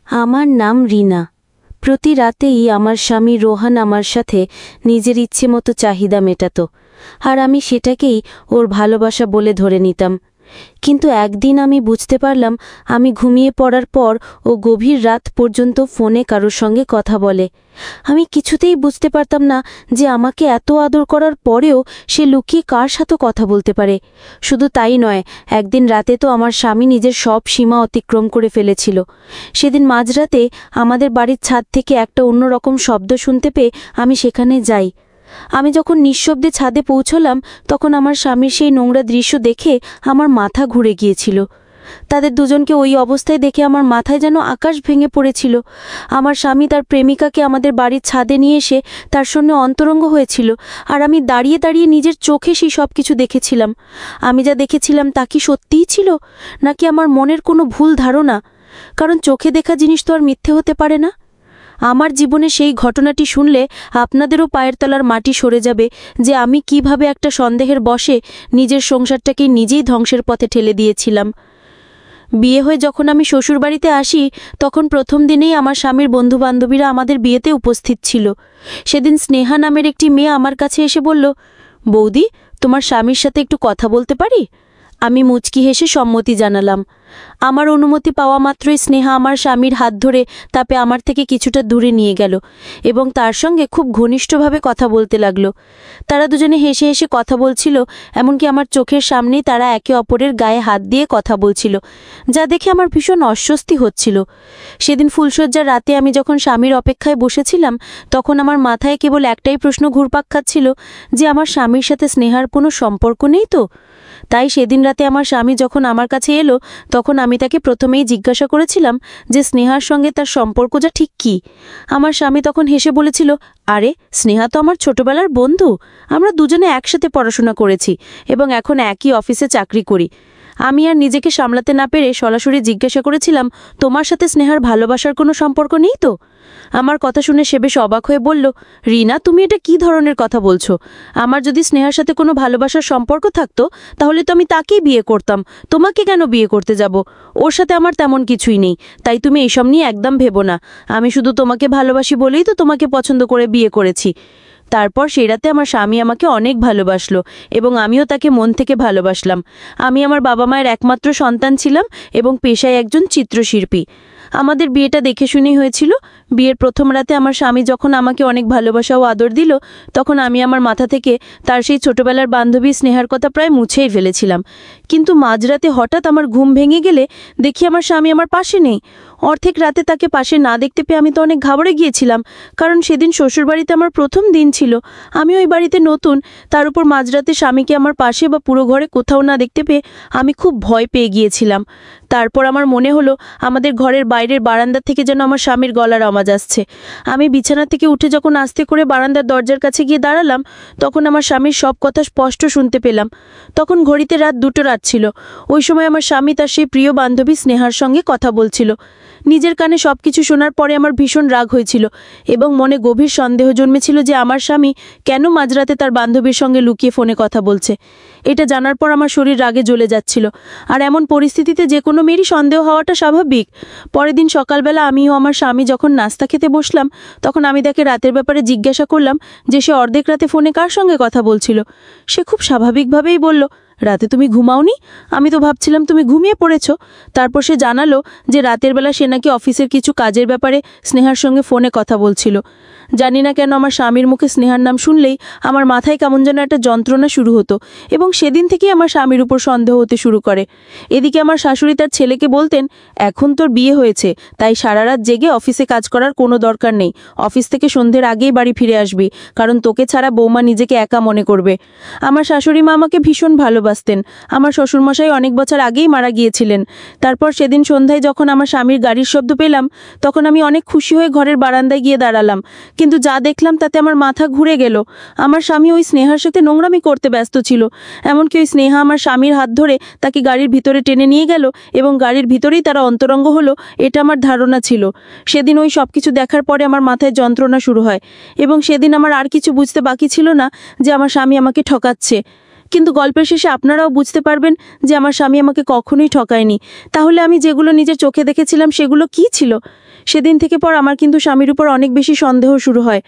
আমার নাম রিনা। প্রতি রাতেই আমার স্বামী রোহান আমার সাথে নিজের ইচ্ছে মতো চাহিদা মেটাত, আর আমি সেটাকেই ওর ভালোবাসা বলে ধরে নিতাম। কিন্তু একদিন আমি বুঝতে পারলাম, আমি ঘুমিয়ে পড়ার পর ও গভীর রাত পর্যন্ত ফোনে কারোর সঙ্গে কথা বলে। আমি কিছুতেই বুঝতে পারতাম না যে আমাকে এত আদর করার পরেও সে লুকিয়ে কার সাথে কথা বলতে পারে। শুধু তাই নয়, একদিন রাতে তো আমার স্বামী নিজের সব সীমা অতিক্রম করে ফেলেছিল। সেদিন মাঝরাতে আমাদের বাড়ির ছাদ থেকে একটা অন্যরকম শব্দ শুনতে পেয়ে আমি সেখানে যাই। আমি যখন নিঃশব্দে ছাদে পৌঁছলাম, তখন আমার স্বামীর সেই নোংরা দৃশ্য দেখে আমার মাথা ঘুরে গিয়েছিল। তাদের দুজনকে ওই অবস্থায় দেখে আমার মাথায় যেন আকাশ ভেঙে পড়েছিল। আমার স্বামী তার প্রেমিকাকে আমাদের বাড়ির ছাদে নিয়ে এসে তার সঙ্গে অন্তরঙ্গ হয়েছিল, আর আমি দাঁড়িয়ে দাঁড়িয়ে নিজের চোখে সেই সব কিছু দেখেছিলাম। আমি যা দেখেছিলাম তা কি সত্যিই ছিল, নাকি আমার মনের কোনো ভুল ধারণা? কারণ চোখে দেখা জিনিস তো আর মিথ্যে হতে পারে না। আমার জীবনে সেই ঘটনাটি শুনলে আপনাদেরও পায়ের তলার মাটি সরে যাবে যে আমি কিভাবে একটা সন্দেহের বশে নিজের সংসারটাকে নিজেই ধ্বংসের পথে ঠেলে দিয়েছিলাম। বিয়ে হয়ে যখন আমি শ্বশুরবাড়িতে আসি, তখন প্রথম দিনেই আমার স্বামীর বন্ধুবান্ধবীরা আমাদের বিয়েতে উপস্থিত ছিল। সেদিন স্নেহা নামের একটি মেয়ে আমার কাছে এসে বলল, বৌদি, তোমার স্বামীর সাথে একটু কথা বলতে পারি? আমি মুচকি হেসে সম্মতি জানালাম। আমার অনুমতি পাওয়া মাত্রই স্নেহা আমার স্বামীর হাত ধরে তাকে আমার থেকে কিছুটা দূরে নিয়ে গেল এবং তার সঙ্গে খুব ঘনিষ্ঠভাবে কথা বলতে লাগলো। তারা দুজনে হেসে হেসে কথা বলছিল, এমনকি আমার চোখের সামনেই তারা একে অপরের গায়ে হাত দিয়ে কথা বলছিল, যা দেখে আমার ভীষণ অস্বস্তি হচ্ছিল। সেদিন ফুলশয্যার রাতে আমি যখন স্বামীর অপেক্ষায় বসেছিলাম, তখন আমার মাথায় কেবল একটাই প্রশ্ন ঘুরপাক খাচ্ছিল যে আমার স্বামীর সাথে স্নেহার কোনো সম্পর্ক নেই তো। তাই সেদিন রাতে আমার স্বামী যখন আমার কাছে এলো, তখন আমি তাকে প্রথমেই জিজ্ঞাসা করেছিলাম যে স্নেহার সঙ্গে তার সম্পর্কটা ঠিক কী। আমার স্বামী তখন হেসে বলেছিল, আরে, স্নেহা তো আমার ছোটবেলার বন্ধু। আমরা দুজনে একসাথে পড়াশোনা করেছি এবং এখন একই অফিসে চাকরি করি। আমি আর নিজেকে সামলাতে না পেরে সরাসরি জিজ্ঞাসা করেছিলাম, তোমার সাথে স্নেহার ভালোবাসার কোনো সম্পর্ক নেই তো? আমার কথা শুনে সে বেশ অবাক হয়ে বলল, রিনা, তুমি এটা কী ধরনের কথা বলছো? আমার যদি স্নেহার সাথে কোনো ভালোবাসার সম্পর্ক থাকতো, তাহলে তো আমি তাকেই বিয়ে করতাম। তোমাকে কেন বিয়ে করতে যাব? ওর সাথে আমার তেমন কিছুই নেই, তাই তুমি এইসব নিয়ে একদম ভেবো না। আমি শুধু তোমাকে ভালোবাসি বলেই তো তোমাকে পছন্দ করে বিয়ে করেছি। তারপর সেই রাতে আমার স্বামী আমাকে অনেক ভালোবাসলো এবং আমিও তাকে মন থেকে ভালোবাসলাম। আমি আমার বাবা মায়ের একমাত্র সন্তান ছিলাম এবং পেশায় একজন চিত্রশিল্পী। আমাদের বিয়েটা দেখে শুনেই হয়েছিল। বিয়ের প্রথম রাতে আমার স্বামী যখন আমাকে অনেক ভালোবাসা ও আদর দিল, তখন আমি আমার মাথা থেকে তার সেই ছোটবেলার বান্ধবী স্নেহার কথা প্রায় মুছেই ফেলেছিলাম। কিন্তু মাঝরাতে হঠাৎ আমার ঘুম ভেঙে গেলে দেখি আমার স্বামী আমার পাশে নেই। অর্ধেক রাতে তাকে পাশে না দেখতে পেয়ে আমি তো অনেক ঘাবড়ে গিয়েছিলাম, কারণ সেদিন শ্বশুরবাড়িতে আমার প্রথম দিন ছিল। আমি ওই বাড়িতে নতুন, তার উপর মাঝরাতে স্বামীকে আমার পাশে বা পুরো ঘরে কোথাও না দেখতে পেয়ে আমি খুব ভয় পেয়ে গিয়েছিলাম। তারপর আমার মনে হলো আমাদের ঘরের বাইরের বারান্দা থেকে যেন আমার স্বামীর গলার আওয়াজ আসছে। আমি বিছানা থেকে উঠে যখন আস্তে করে বারান্দার দরজার কাছে গিয়ে দাঁড়ালাম, তখন আমার স্বামীর সব কথা স্পষ্ট শুনতে পেলাম। তখন ঘড়িতে রাত 2টো ছিল। ওই সময় আমার স্বামী তার সেই প্রিয় বান্ধবী স্নেহার সঙ্গে কথা বলছিল। নিজের কানে সব কিছু শোনার পরে আমার ভীষণ রাগ হয়েছিল এবং মনে গভীর সন্দেহ জন্মেছিল যে আমার স্বামী কেন মাঝরাতে তার বান্ধবীর সঙ্গে লুকিয়ে ফোনে কথা বলছে। এটা জানার পর আমার শরীর রাগে জ্বলে যাচ্ছিল, আর এমন পরিস্থিতিতে যে কোনো মেয়েরই সন্দেহ হওয়াটা স্বাভাবিক। পরের দিন সকালবেলা আমিও আমার স্বামী যখন নাস্তা খেতে বসলাম, তখন আমি তাকে রাতের ব্যাপারে জিজ্ঞাসা করলাম যে সে অর্ধেক রাতে ফোনে কার সঙ্গে কথা বলছিল। সে খুব স্বাভাবিকভাবেই বলল, রাতে তুমি ঘুমাওনি? আমি তো ভাবছিলাম তুমি ঘুমিয়ে পড়েছ। তারপর সে জানালো যে রাতের বেলা সে নাকি অফিসের কিছু কাজের ব্যাপারে স্নেহার সঙ্গে ফোনে কথা বলছিল। জানি না কেন আমার স্বামীর মুখে স্নেহার নাম শুনলেই আমার মাথায় কেমন যেন একটা যন্ত্রণা শুরু হতো এবং সেদিন থেকেই আমার স্বামীর উপর সন্দেহ হতে শুরু করে। এদিকে আমার শাশুড়ি তার ছেলেকে বলতেন, এখন তোর বিয়ে হয়েছে, তাই সারা রাত জেগে অফিসে কাজ করার কোনো দরকার নেই। অফিস থেকে সন্ধ্যের আগেই বাড়ি ফিরে আসবি, কারণ তোকে ছাড়া বৌমা নিজেকে একা মনে করবে। আমার শাশুড়ি মা আমাকে ভীষণ ভালোবাসতেন। আমার শ্বশুরমশাই অনেক বছর আগেই মারা গিয়েছিলেন। তারপর সেদিন সন্ধ্যায় যখন আমার স্বামীর গাড়ির শব্দ পেলাম, তখন আমি অনেক খুশি হয়ে ঘরের বারান্দায় গিয়ে দাঁড়ালাম। কিন্তু যা দেখলাম তাতে আমার মাথা ঘুরে গেল। আমার স্বামী ওই স্নেহার সাথে নোংরামি করতে ব্যস্ত ছিল। এমনকি ওই স্নেহা আমার স্বামীর হাত ধরে তাকে গাড়ির ভিতরে টেনে নিয়ে গেল এবং গাড়ির ভিতরেই তারা অন্তরঙ্গ হলো, এটা আমার ধারণা ছিল। সেদিন ওই সব কিছু দেখার পরে আমার মাথায় যন্ত্রণা শুরু হয় এবং সেদিন আমার আর কিছু বুঝতে বাকি ছিল না যে আমার স্বামী আমাকে ঠকাচ্ছে। কিন্তু গল্পের শেষে আপনারাও বুঝতে পারবেন যে আমার স্বামী আমাকে কখনোই ঠকায়নি। তাহলে আমি যেগুলো নিজের চোখে দেখেছিলাম সেগুলো কি ছিল? সেদিন থেকে পর আমার কিন্তু স্বামীর উপর অনেক বেশি সন্দেহ শুরু হয়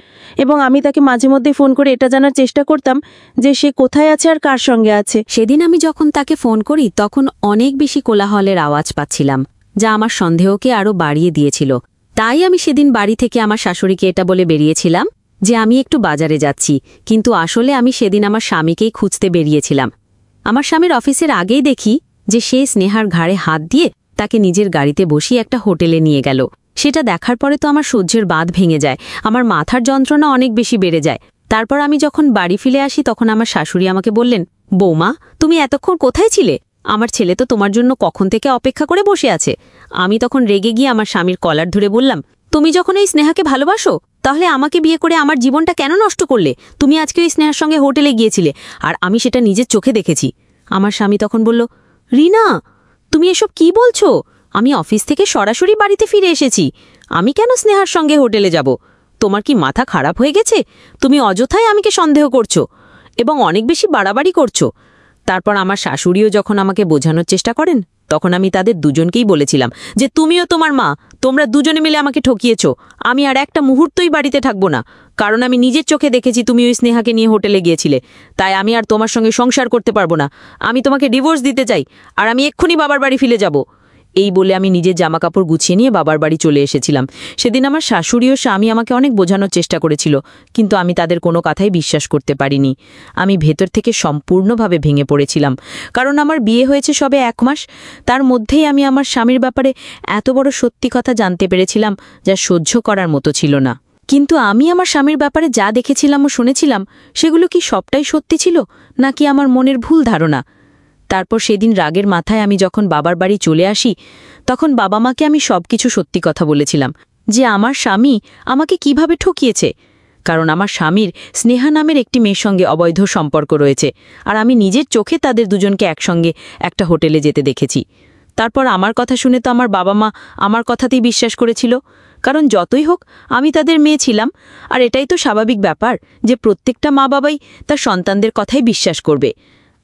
এবং আমি তাকে মাঝে মধ্যে ফোন করে এটা জানার চেষ্টা করতাম যে সে কোথায় আছে আর কার সঙ্গে আছে। সেদিন আমি যখন তাকে ফোন করি তখন অনেক বেশি কোলাহলের আওয়াজ পাচ্ছিলাম, যা আমার সন্দেহকে আরও বাড়িয়ে দিয়েছিল। তাই আমি সেদিন বাড়ি থেকে আমার শাশুড়িকে এটা বলে বেরিয়েছিলাম যে আমি একটু বাজারে যাচ্ছি, কিন্তু আসলে আমি সেদিন আমার স্বামীকেই খুঁজতে বেরিয়েছিলাম। আমার স্বামীর অফিসের আগেই দেখি যে সে স্নেহার ঘাড়ে হাত দিয়ে তাকে নিজের গাড়িতে বসিয়ে একটা হোটেলে নিয়ে গেল। সেটা দেখার পরে তো আমার সহ্যের বাঁধ ভেঙে যায়, আমার মাথার যন্ত্রণা অনেক বেশি বেড়ে যায়। তারপর আমি যখন বাড়ি ফিরে আসি তখন আমার শাশুড়ি আমাকে বললেন, বৌমা, তুমি এতক্ষণ কোথায় ছিলে? আমার ছেলে তো তোমার জন্য কখন থেকে অপেক্ষা করে বসে আছে। আমি তখন রেগে গিয়ে আমার স্বামীর কলার ধরে বললাম, তুমি যখন এই স্নেহাকে ভালোবাসো তাহলে আমাকে বিয়ে করে আমার জীবনটা কেন নষ্ট করলে? তুমি আজকে ওই স্নেহার সঙ্গে হোটেলে গিয়েছিলে আর আমি সেটা নিজের চোখে দেখেছি। আমার স্বামী তখন বলল, রিনা, তুমি এসব কি বলছো? আমি অফিস থেকে সরাসরি বাড়িতে ফিরে এসেছি, আমি কেন স্নেহার সঙ্গে হোটেলে যাব? তোমার কি মাথা খারাপ হয়ে গেছে? তুমি অযথাই আমাকে সন্দেহ করছো এবং অনেক বেশি বাড়াবাড়ি করছো। তারপর আমার শাশুড়িও যখন আমাকে বোঝানোর চেষ্টা করেন তখন আমি তাদের দুজনকেই বলেছিলাম যে তুমিও তোমার মা, তোমরা দুজনে মিলে আমাকে ঠকিয়েছ। আমি আর একটা মুহূর্তই বাড়িতে থাকবো না, কারণ আমি নিজের চোখে দেখেছি তুমি ওই স্নেহাকে নিয়ে হোটেলে গিয়েছিলে। তাই আমি আর তোমার সঙ্গে সংসার করতে পারবো না। আমি তোমাকে ডিভোর্স দিতে চাই আর আমি এক্ষুনি বাবার বাড়ি ফিরে যাব। এই বলে আমি নিজের জামাকাপড় গুছিয়ে নিয়ে বাবার বাড়ি চলে এসেছিলাম। সেদিন আমার শাশুড়ি ও স্বামী আমাকে অনেক বোঝানোর চেষ্টা করেছিল, কিন্তু আমি তাদের কোনো কথাই বিশ্বাস করতে পারিনি। আমি ভেতর থেকে সম্পূর্ণভাবে ভেঙে পড়েছিলাম, কারণ আমার বিয়ে হয়েছে সবে 1 মাস। তার মধ্যেই আমি আমার স্বামীর ব্যাপারে এত বড় সত্যি কথা জানতে পেরেছিলাম যা সহ্য করার মতো ছিল না। কিন্তু আমি আমার স্বামীর ব্যাপারে যা দেখেছিলাম ও শুনেছিলাম সেগুলো কি সবটাই সত্যি ছিল নাকি আমার মনের ভুল ধারণা? তারপর সেদিন রাগের মাথায় আমি যখন বাবার বাড়ি চলে আসি তখন বাবা মাকে আমি সবকিছু সত্যি কথা বলেছিলাম যে আমার স্বামী আমাকে কিভাবে ঠকিয়েছে। কারণ আমার স্বামীর স্নেহা নামের একটি মেয়ের সঙ্গে অবৈধ সম্পর্ক রয়েছে আর আমি নিজের চোখে তাদের দুজনকে একসঙ্গে একটা হোটেলে যেতে দেখেছি। তারপর আমার কথা শুনে তো আমার বাবা মা আমার কথাতেই বিশ্বাস করেছিল, কারণ যতই হোক আমি তাদের মেয়ে ছিলাম। আর এটাই তো স্বাভাবিক ব্যাপার যে প্রত্যেকটা মা বাবাই তার সন্তানদের কথাই বিশ্বাস করবে।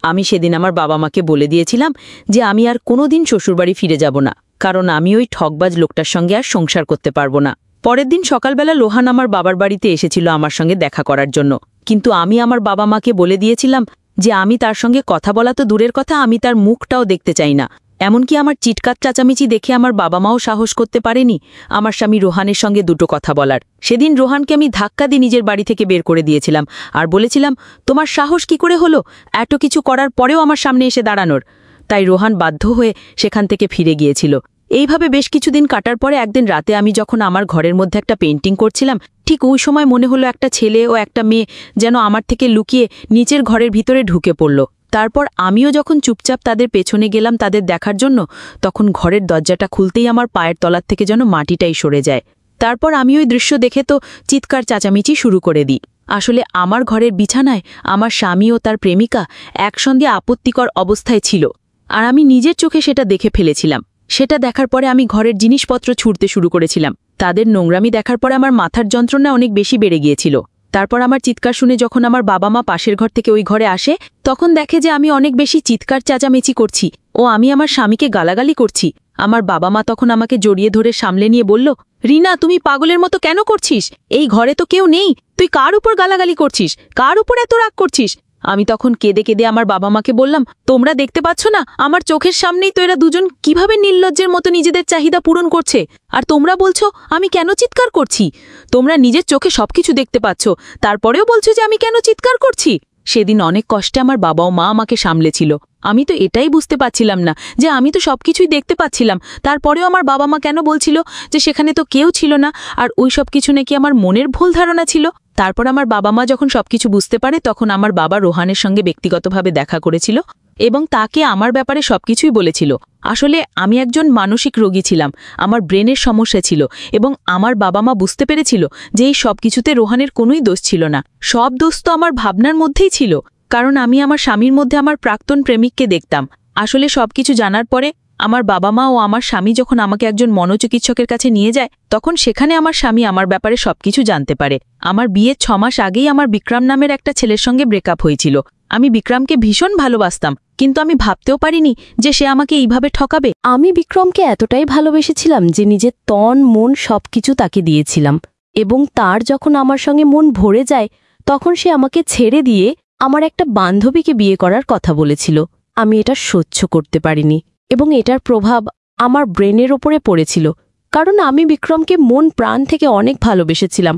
আমি সেদিন আমার বাবা মাকে বলে দিয়েছিলাম যে আমি আর কোনোদিন শ্বশুরবাড়ি ফিরে যাব না, কারণ আমি ওই ঠকবাজ লোকটার সঙ্গে আর সংসার করতে পারবো না। পরের দিন সকালবেলা লোহান আমার বাবার বাড়িতে এসেছিল আমার সঙ্গে দেখা করার জন্য, কিন্তু আমি আমার বাবা মাকে বলে দিয়েছিলাম যে আমি তার সঙ্গে কথা বলা তো দূরের কথা, আমি তার মুখটাও দেখতে চাই না। এমনকি আমার চিৎকার চাচামিচি দেখে আমার বাবা মাও সাহস করতে পারেনি আমার স্বামী রোহানের সঙ্গে দুটো কথা বলার। সেদিন রোহানকে আমি ধাক্কা দিয়ে নিজের বাড়ি থেকে বের করে দিয়েছিলাম আর বলেছিলাম, তোমার সাহস কি করে হলো এত কিছু করার পরেও আমার সামনে এসে দাঁড়ানোর? তাই রোহান বাধ্য হয়ে সেখান থেকে ফিরে গিয়েছিল। এইভাবে বেশ কিছুদিন কাটার পরে একদিন রাতে আমি যখন আমার ঘরের মধ্যে একটা পেন্টিং করছিলাম, ঠিক ওই সময় মনে হলো একটা ছেলে ও একটা মেয়ে যেন আমার থেকে লুকিয়ে নিচের ঘরের ভিতরে ঢুকে পড়ল। তারপর আমিও যখন চুপচাপ তাদের পেছনে গেলাম তাদের দেখার জন্য, তখন ঘরের দরজাটা খুলতেই আমার পায়ের তলার থেকে যেন মাটিটাই সরে যায়। তারপর আমি ওই দৃশ্য দেখে তো চিৎকার চাচামিচি শুরু করে দিই। আসলে আমার ঘরের বিছানায় আমার স্বামী ও তার প্রেমিকা একসঙ্গে আপত্তিকর অবস্থায় ছিল আর আমি নিজের চোখে সেটা দেখে ফেলেছিলাম। সেটা দেখার পরে আমি ঘরের জিনিসপত্র ছুঁড়তে শুরু করেছিলাম। তাদের নোংরামি দেখার পরে আমার মাথার যন্ত্রণা অনেক বেশি বেড়ে গিয়েছিল। তারপর আমার চিৎকার শুনে যখন আমার বাবা মা পাশের ঘর থেকে ওই ঘরে আসে তখন দেখে যে আমি অনেক বেশি চিৎকার চেঁচামেচি করছি ও আমি আমার স্বামীকে গালাগালি করছি। আমার বাবা মা তখন আমাকে জড়িয়ে ধরে সামলে নিয়ে বলল, রিনা, তুমি পাগলের মতো কেন করছিস? এই ঘরে তো কেউ নেই, তুই কার উপর গালাগালি করছিস? কার উপর এত রাগ করছিস? আমি তখন কেঁদে কেঁদে আমার বাবা মাকে বললাম, তোমরা দেখতে পাচ্ছ না আমার চোখের সামনেই তো এরা দুজন কিভাবে নির্লজ্জের মতো নিজেদের চাহিদা পূরণ করছে, আর তোমরা বলছো আমি কেন চিৎকার করছি? তোমরা নিজের চোখে সবকিছু দেখতে পাচ্ছ, তারপরেও বলছো যে আমি কেন চিৎকার করছি? সেদিন অনেক কষ্টে আমার বাবা ও মা আমাকে সামলেছিল। আমি তো এটাই বুঝতে পারছিলাম না যে আমি তো সবকিছুই দেখতে পাচ্ছিলাম, তারপরেও আমার বাবা মা কেন বলছিল যে সেখানে তো কেউ ছিল না আর ওই সব কিছু নাকি আমার মনের ভুল ধারণা ছিল। তারপর আমার বাবা মা যখন সবকিছু বুঝতে পারে তখন আমার বাবা রোহানের সঙ্গে ব্যক্তিগতভাবে দেখা করেছিল এবং তাকে আমার ব্যাপারে সবকিছুই বলেছিল। আসলে আমি একজন মানসিক রোগী ছিলাম, আমার ব্রেনের সমস্যা ছিল এবং আমার বাবা মা বুঝতে পেরেছিল যে এই সবকিছুতে রোহানের কোনোই দোষ ছিল না, সব দোষ তো আমার ভাবনার মধ্যেই ছিল, কারণ আমি আমার স্বামীর মধ্যে আমার প্রাক্তন প্রেমিককে দেখতাম। আসলে সবকিছু জানার পরে আমার বাবা মা ও আমার স্বামী যখন আমাকে একজন মনোচিকিৎসকের কাছে নিয়ে যায় তখন সেখানে আমার স্বামী আমার ব্যাপারে সবকিছু জানতে পারে। আমার বিয়ের 6 মাস আগেই আমার বিক্রম নামের একটা ছেলের সঙ্গে ব্রেকআপ হয়েছিল আমি বিক্রমকে ভীষণ ভালোবাসতাম, কিন্তু আমি ভাবতেও পারিনি যে সে আমাকে এইভাবে ঠকাবে। আমি বিক্রমকে এতটাই ভালোবেসেছিলাম যে নিজের তন মন সবকিছু তাকে দিয়েছিলাম, এবং তার যখন আমার সঙ্গে মন ভরে যায় তখন সে আমাকে ছেড়ে দিয়ে আমার একটা বান্ধবীকে বিয়ে করার কথা বলেছিল। আমি এটা সহ্য করতে পারিনি, এবং এটার প্রভাব আমার ব্রেনের ওপরে পড়েছিল, কারণ আমি বিক্রমকে মন প্রাণ থেকে অনেক ভালোবেসেছিলাম,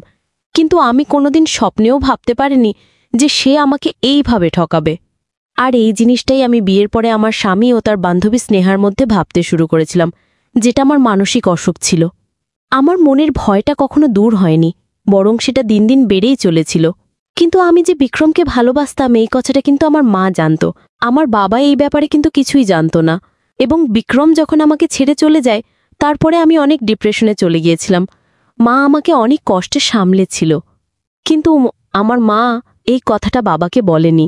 কিন্তু আমি কোনোদিন স্বপ্নেও ভাবতে পারিনি যে সে আমাকে এইভাবে ঠকাবে। আর এই জিনিসটাই আমি বিয়ের পরে আমার স্বামী ও তার বান্ধবী স্নেহার মধ্যে ভাবতে শুরু করেছিলাম, যেটা আমার মানসিক অসুখ ছিল। আমার মনের ভয়টা কখনো দূর হয়নি, বরং সেটা দিন দিন বেড়েই চলেছিল। কিন্তু আমি যে বিক্রমকে ভালোবাসতাম এই কথাটা কিন্তু আমার মা জানত, আমার বাবা এই ব্যাপারে কিন্তু কিছুই জানত না। এবং বিক্রম যখন আমাকে ছেড়ে চলে যায় তারপরে আমি অনেক ডিপ্রেশনে চলে গিয়েছিলাম। মা আমাকে অনেক কষ্টে সামলেছিল, কিন্তু আমার মা এই কথাটা বাবাকে বলেনি,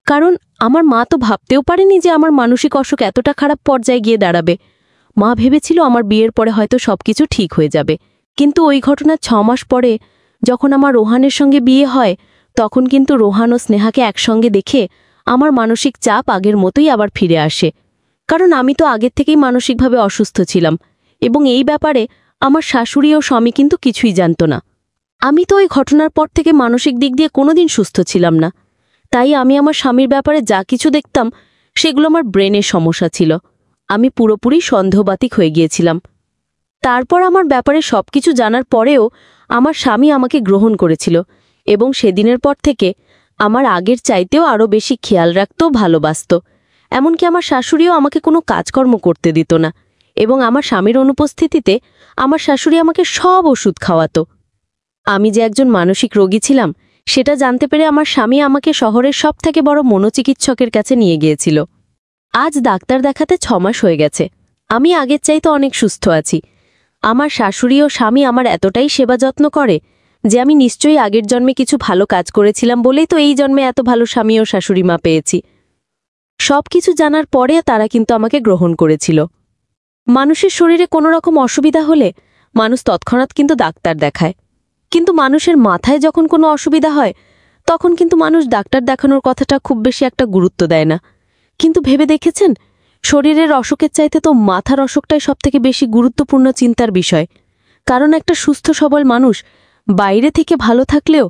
কারণ আমার মা তো ভাবতেও পারেনি যে আমার মানসিক অসুখ এতটা খারাপ পর্যায়ে গিয়ে দাঁড়াবে। মা ভেবেছিল আমার বিয়ের পরে হয়তো সবকিছু ঠিক হয়ে যাবে, কিন্তু ওই ঘটনার 6 মাস পরে যখন আমার রোহানের সঙ্গে বিয়ে হয় তখন কিন্তু রোহান ও স্নেহাকে একসঙ্গে দেখে আমার মানসিক চাপ আগের মতোই আবার ফিরে আসে, কারণ আমি তো আগের থেকেই মানসিকভাবে অসুস্থ ছিলাম, এবং এই ব্যাপারে আমার শাশুড়ি ও স্বামী কিন্তু কিছুই জানত না। আমি তো ওই ঘটনার পর থেকে মানসিক দিক দিয়ে কোনোদিন সুস্থ ছিলাম না, তাই আমি আমার স্বামীর ব্যাপারে যা কিছু দেখতাম সেগুলো আমার ব্রেনের সমস্যা ছিল। আমি পুরোপুরি সন্দেহবাতিক হয়ে গিয়েছিলাম। তারপর আমার ব্যাপারে সবকিছু জানার পরেও আমার স্বামী আমাকে গ্রহণ করেছিল, এবং সেদিনের পর থেকে আমার আগের চাইতেও আরও বেশি খেয়াল রাখত, ভালোবাসত। এমনকি আমার শাশুড়িও আমাকে কোনো কাজকর্ম করতে দিত না, এবং আমার স্বামীর অনুপস্থিতিতে আমার শাশুড়ি আমাকে সব ওষুধ খাওয়াতো। আমি যে একজন মানসিক রোগী ছিলাম সেটা জানতে পেরে আমার স্বামী আমাকে শহরের সবথেকে বড় মনোচিকিৎসকের কাছে নিয়ে গিয়েছিল। আজ ডাক্তার দেখাতে 6 মাস হয়ে গেছে। আমি আগের চাইতে অনেক সুস্থ আছি। আমার শাশুড়ি ও স্বামী আমার এতটাই সেবা যত্ন করে যে আমি নিশ্চয়ই আগের জন্মে কিছু ভালো কাজ করেছিলাম বলেই তো এই জন্মে এত ভালো স্বামী ও শাশুড়ি মা পেয়েছি। সব কিছু জানার পরে তারা কিন্তু আমাকে গ্রহণ করেছিল। মানুষের শরীরে কোনো রকম অসুবিধা হলে মানুষ তৎক্ষণাৎ কিন্তু ডাক্তার দেখায়, কিন্তু মানুষের মাথায় যখন কোনো অসুবিধা হয় তখন কিন্তু মানুষ ডাক্তার দেখানোর কথাটা খুব বেশি একটা গুরুত্ব দেয় না। কিন্তু ভেবে দেখেছেন, শরীরের অসুখের চাইতে তো মাথার অসুখটাই সবথেকে বেশি গুরুত্বপূর্ণ চিন্তার বিষয়। কারণ একটা সুস্থ সবল মানুষ বাইরে থেকে ভালো থাকলেও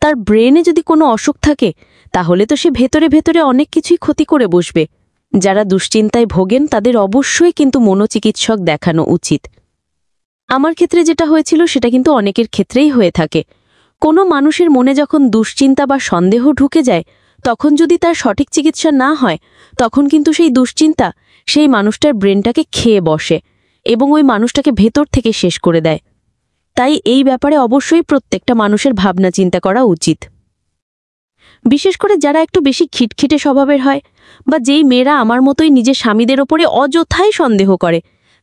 তার ব্রেনে যদি কোনো অসুখ থাকে তাহলে তো সে ভেতরে ভেতরে অনেক কিছুই ক্ষতি করে বসবে। যারা দুশ্চিন্তায় ভোগেন তাদের অবশ্যই কিন্তু মনোচিকিৎসক দেখানো উচিত। আমার ক্ষেত্রে যেটা হয়েছিল সেটা কিন্তু অনেকের ক্ষেত্রেই হয়ে থাকে। কোনো মানুষের মনে যখন দুশ্চিন্তা বা সন্দেহ ঢুকে যায় তখন যদি তার সঠিক চিকিৎসা না হয় তখন কিন্তু সেই দুশ্চিন্তা সেই মানুষটার ব্রেনটাকে খেয়ে বসে এবং ওই মানুষটাকে ভেতর থেকে শেষ করে দেয়। তাই এই ব্যাপারে অবশ্যই প্রত্যেকটা মানুষের ভাবনা চিন্তা করা উচিত। বিশেষ করে যারা একটু বেশি খিটখিটে স্বভাবের হয়, বা যেই মেয়েরা আমার মতোই নিজের স্বামীদের ওপরে অযথাই সন্দেহ করে,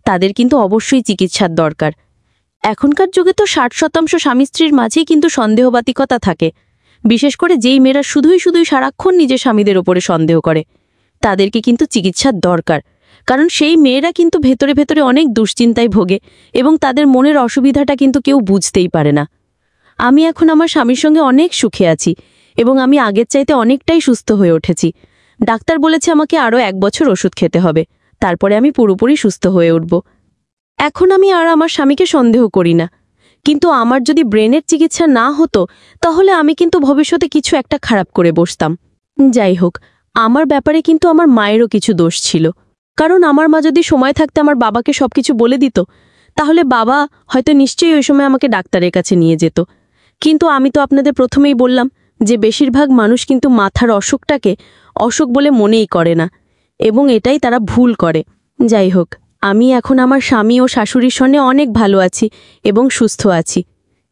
তাদের কিন্তু অবশ্যই চিকিৎসার দরকার। এখনকার যুগে তো 60% স্বামী স্ত্রীর মাঝেই কিন্তু সন্দেহবাতিকতা থাকে। বিশেষ করে যেই মেয়েরা শুধুই সারাক্ষণ নিজের স্বামীদের ওপরে সন্দেহ করে, তাদেরকে কিন্তু চিকিৎসার দরকার। কারণ সেই মেয়েরা কিন্তু ভেতরে ভেতরে অনেক দুশ্চিন্তায় ভোগে এবং তাদের মনের অসুবিধাটা কিন্তু কেউ বুঝতেই পারে না। আমি এখন আমার স্বামীর সঙ্গে অনেক সুখে আছি এবং আমি আগের চাইতে অনেকটাই সুস্থ হয়ে উঠেছি। ডাক্তার বলেছে আমাকে আরও 1 বছর ওষুধ খেতে হবে, তারপরে আমি পুরোপুরি সুস্থ হয়ে উঠব। এখন আমি আর আমার স্বামীকে সন্দেহ করি না। কিন্তু আমার যদি ব্রেনের চিকিৎসা না হতো তাহলে আমি কিন্তু ভবিষ্যতে কিছু একটা খারাপ করে বসতাম। যাই হোক, আমার ব্যাপারে কিন্তু আমার মায়েরও কিছু দোষ ছিল। কারণ আমার মা যদি সময় থাকতে আমার বাবাকে সবকিছু বলে দিত তাহলে বাবা হয়তো নিশ্চয়ই ওই সময় আমাকে ডাক্তারের কাছে নিয়ে যেত। কিন্তু আমি তো আপনাদের প্রথমেই বললাম যে বেশিরভাগ মানুষ কিন্তু মাথার অসুখটাকে অসুখ বলে মনেই করে না, এবং এটাই তারা ভুল করে। যাই হোক, আমি এখন আমার স্বামী ও শাশুড়ির সঙ্গে অনেক ভালো আছি এবং সুস্থ আছি,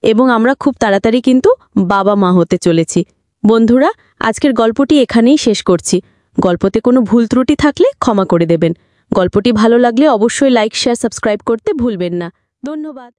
এবং আমরা খুব তাড়াতাড়ি কিন্তু বাবা মা হতে চলেছি। বন্ধুরা, আজকের গল্পটি এখানেই শেষ করছি। গল্পতে কোনো ভুল ত্রুটি থাকলে ক্ষমা করে দেবেন। গল্পটি ভালো লাগলে অবশ্যই লাইক, শেয়ার, সাবস্ক্রাইব করতে ভুলবেন না। ধন্যবাদ।